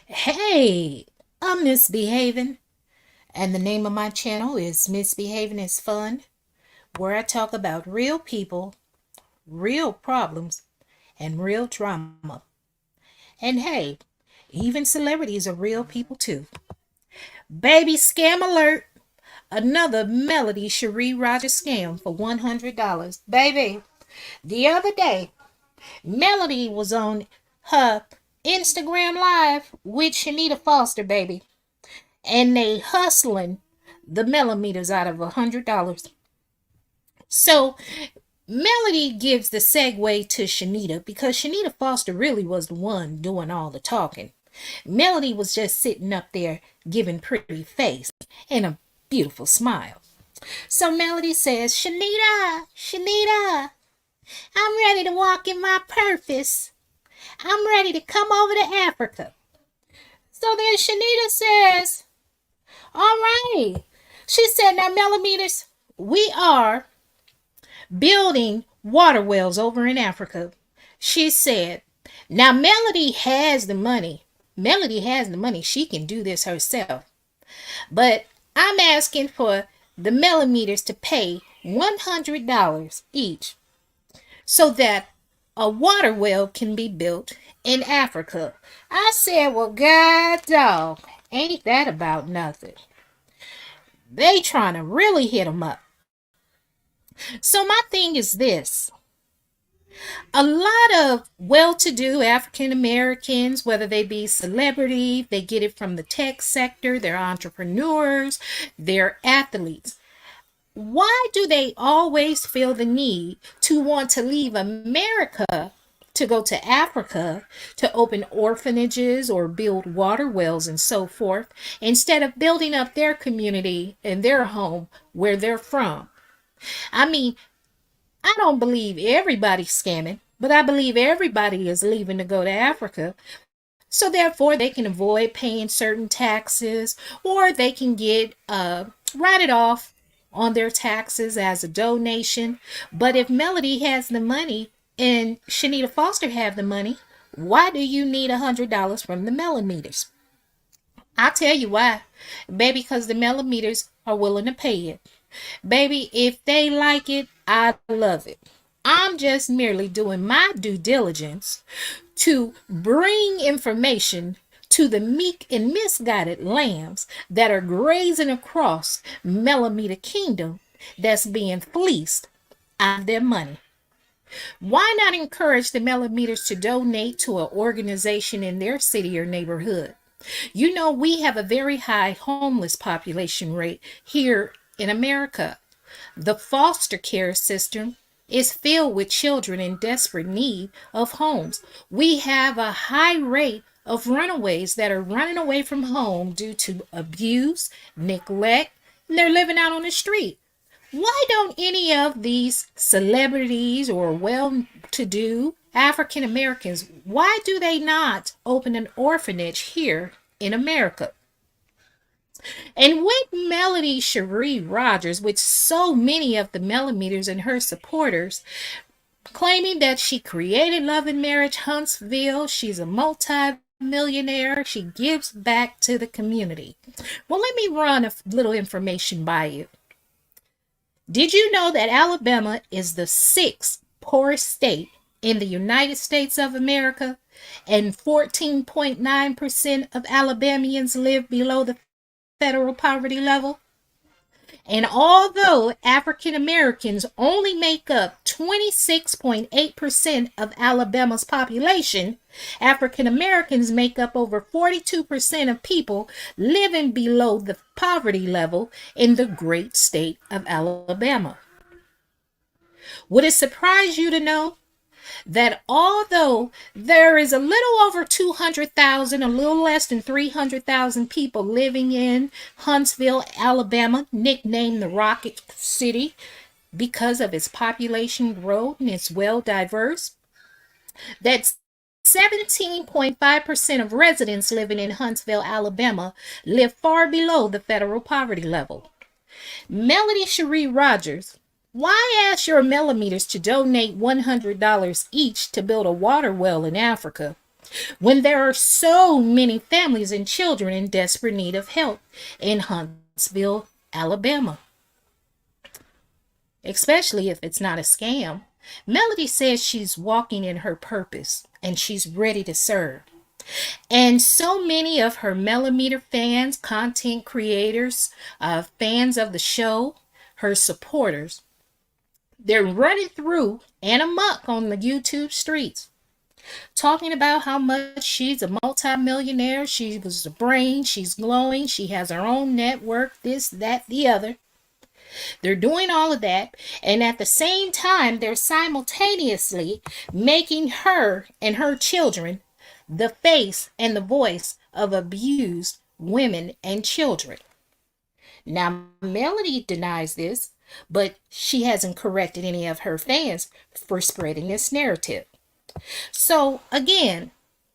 Hey, I'm Misbehaving, and the name of my channel is Misbehaving is Fun, where I talk about real people, real problems, and real drama. And hey, even celebrities are real people too. Baby scam alert! Another Melody Shari Rodgers scam for $100. Baby, the other day, Melody was on her Instagram Live with Shanita Foster, baby, and they hustling the millimeters out of $100. So Melody gives the segue to Shanita because Shanita Foster really was the one doing all the talking. Melody was just sitting up there giving pretty face and a beautiful smile. So Melody says, Shanita, I'm ready to walk in my purpose. I'm ready to come over to Africa. So then Shanita says, all right. She said, now, millimeters, we are building water wells over in Africa. She said, now, Melody has the money. Melody has the money. She can do this herself. But I'm asking for the millimeters to pay $100 each so that a water well can be built in Africa. I said, well, God dog, ain't that about nothing? They trying to really hit them up. So my thing is this. A lot of well-to-do African Americans, whether they be celebrity, they get it from the tech sector, they're entrepreneurs, they're athletes. Why do they always feel the need to want to leave America to go to Africa to open orphanages or build water wells and so forth instead of building up their community and their home where they're from? I mean, I don't believe everybody's scamming, but I believe everybody is leaving to go to Africa. So therefore, they can avoid paying certain taxes, or they can get write it off on their taxes as a donation. But if Melody has the money and Shanita Foster have the money, why do you need $100 from the millimeters? I'll tell you why. Baby, because the millimeters are willing to pay it. Baby, if they like it, I love it. I'm just merely doing my due diligence to bring information to the meek and misguided lambs that are grazing across Millimeter Kingdom that's being fleeced out of their money. Why not encourage the millimeters to donate to an organization in their city or neighborhood? You know, we have a very high homeless population rate here in America. The foster care system is filled with children in desperate need of homes. We have a high rate of runaways that are running away from home due to abuse, neglect, and they're living out on the street. Why don't any of these celebrities or well-to-do African Americans, why do they not open an orphanage here in America? And with Melody Shari Rodgers, with so many of the millimeters and her supporters claiming that she created Love and Marriage Huntsville, she's a multi-millionaire, she gives back to the community. Well, let me run a little information by you. Did you know that Alabama is the sixth poorest state in the United States of America, and 14.9% of Alabamians live below the federal poverty level? And although African Americans only make up 26.8% of Alabama's population, African Americans make up over 42% of people living below the poverty level in the great state of Alabama. Would it surprise you to know that although there is a little over 200,000, a little less than 300,000 people living in Huntsville, Alabama, nicknamed the Rocket City because of its population growth and its well diverse, that 17.5% of residents living in Huntsville, Alabama live far below the federal poverty level. Melody Shari Rodgers, why ask your millimeters to donate $100 each to build a water well in Africa when there are so many families and children in desperate need of help in Huntsville, Alabama, especially if it's not a scam. Melody says she's walking in her purpose and she's ready to serve. And so many of her millimeter fans, content creators, fans of the show, her supporters, they're running through and amok on the YouTube streets, talking about how much she's a multimillionaire, she was the brain, she's glowing, she has her own network, this, that, the other. They're doing all of that, and at the same time, they're simultaneously making her and her children the face and the voice of abused women and children. Now, Melody denies this, but she hasn't corrected any of her fans for spreading this narrative. So, again,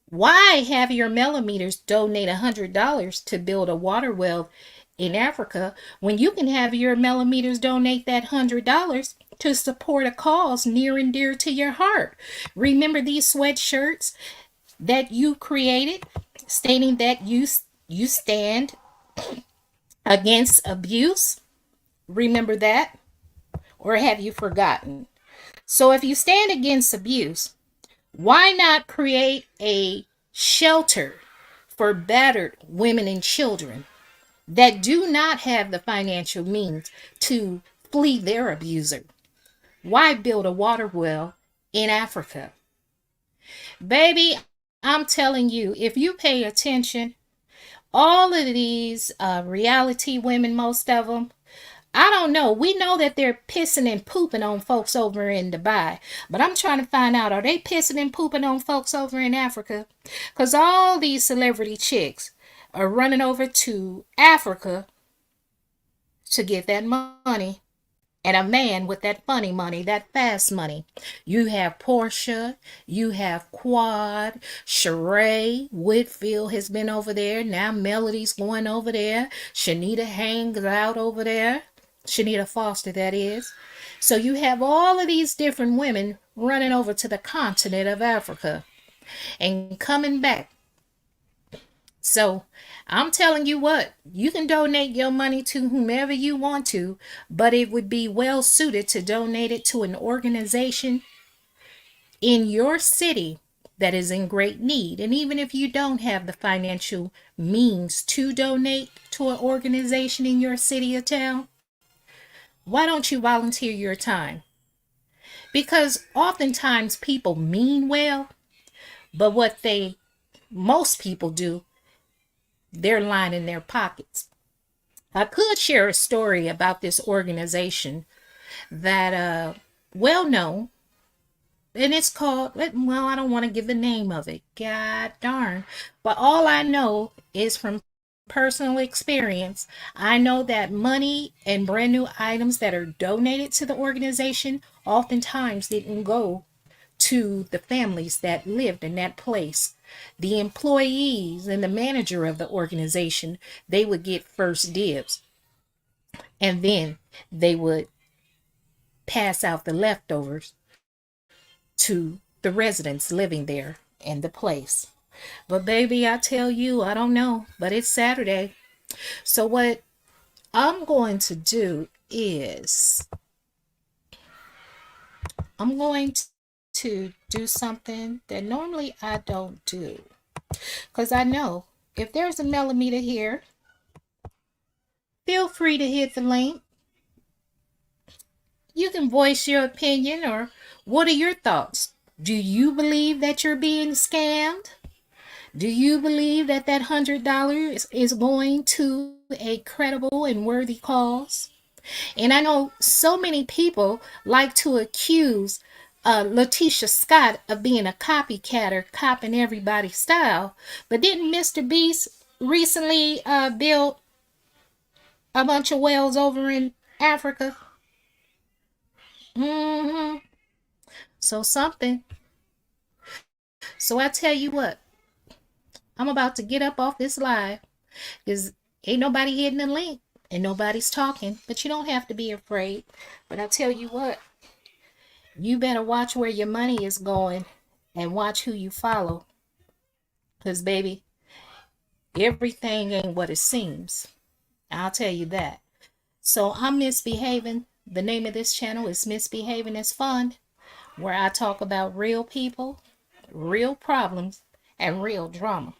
why have your millimeters donate $100 to build a water well in Africa when you can have your millimeters donate that $100 to support a cause near and dear to your heart? Remember these sweatshirts that you created stating that you stand against abuse? Remember that? Or have you forgotten? So if you stand against abuse, why not create a shelter for battered women and children that do not have the financial means to flee their abuser? Why build a water well in Africa? Baby, I'm telling you, if you pay attention, all of these reality women, most of them, I don't know. We know that they're pissing and pooping on folks over in Dubai, but I'm trying to find out, are they pissing and pooping on folks over in Africa? Because all these celebrity chicks are running over to Africa to get that money. And a man with that funny money, that fast money. You have Portia, you have Quad, Shari, Whitfield has been over there. Now Melody's going over there. Shanita hangs out over there. Shanita Foster, that is. So you have all of these different women running over to the continent of Africa and coming back. So I'm telling you what, you can donate your money to whomever you want to, but it would be well suited to donate it to an organization in your city that is in great need. And even if you don't have the financial means to donate to an organization in your city or town, why don't you volunteer your time? Because oftentimes people mean well, but most people do, they're lining their pockets. I could share a story about this organization that well known, and it's called, well, I don't want to give the name of it, god darn, but all I know is from personal experience. I know that money and brand new items that are donated to the organization oftentimes didn't go to the families that lived in that place. The employees and the manager of the organization, they would get first dibs, and then they would pass out the leftovers to the residents living there in the place. But baby, I tell you, I don't know, but it's Saturday. So what I'm going to do is I'm going to do something that normally I don't do. Because I know if there's a millimeter here, feel free to hit the link. You can voice your opinion, or what are your thoughts? Do you believe that you're being scammed? Do you believe that that $100 is going to a credible and worthy cause? And I know so many people like to accuse Letitia Scott of being a copycatter, copying everybody's style. But didn't Mr. Beast recently build a bunch of wells over in Africa? Mm-hmm. So something. So I tell you what, I'm about to get up off this live because ain't nobody hitting the link and nobody's talking. But you don't have to be afraid. But I tell you what, you better watch where your money is going and watch who you follow. Because, baby, everything ain't what it seems. I'll tell you that. So I'm misbehaving. The name of this channel is Misbehaving is Fun, where I talk about real people, real problems, and real drama.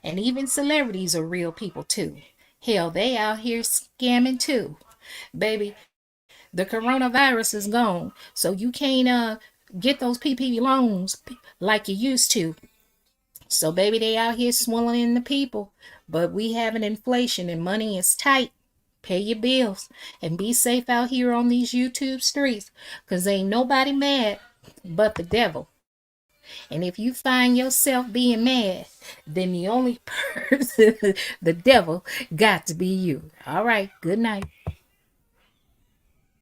And even celebrities are real people too. Hell, they out here scamming too. Baby, the coronavirus is gone, so you can't get those PPP loans like you used to. So baby, they out here swindling the people, but we having inflation and money is tight. Pay your bills and be safe out here on these YouTube streets, cause ain't nobody mad but the devil. And if you find yourself being mad, then the only person, the devil, got to be you. All right, good night.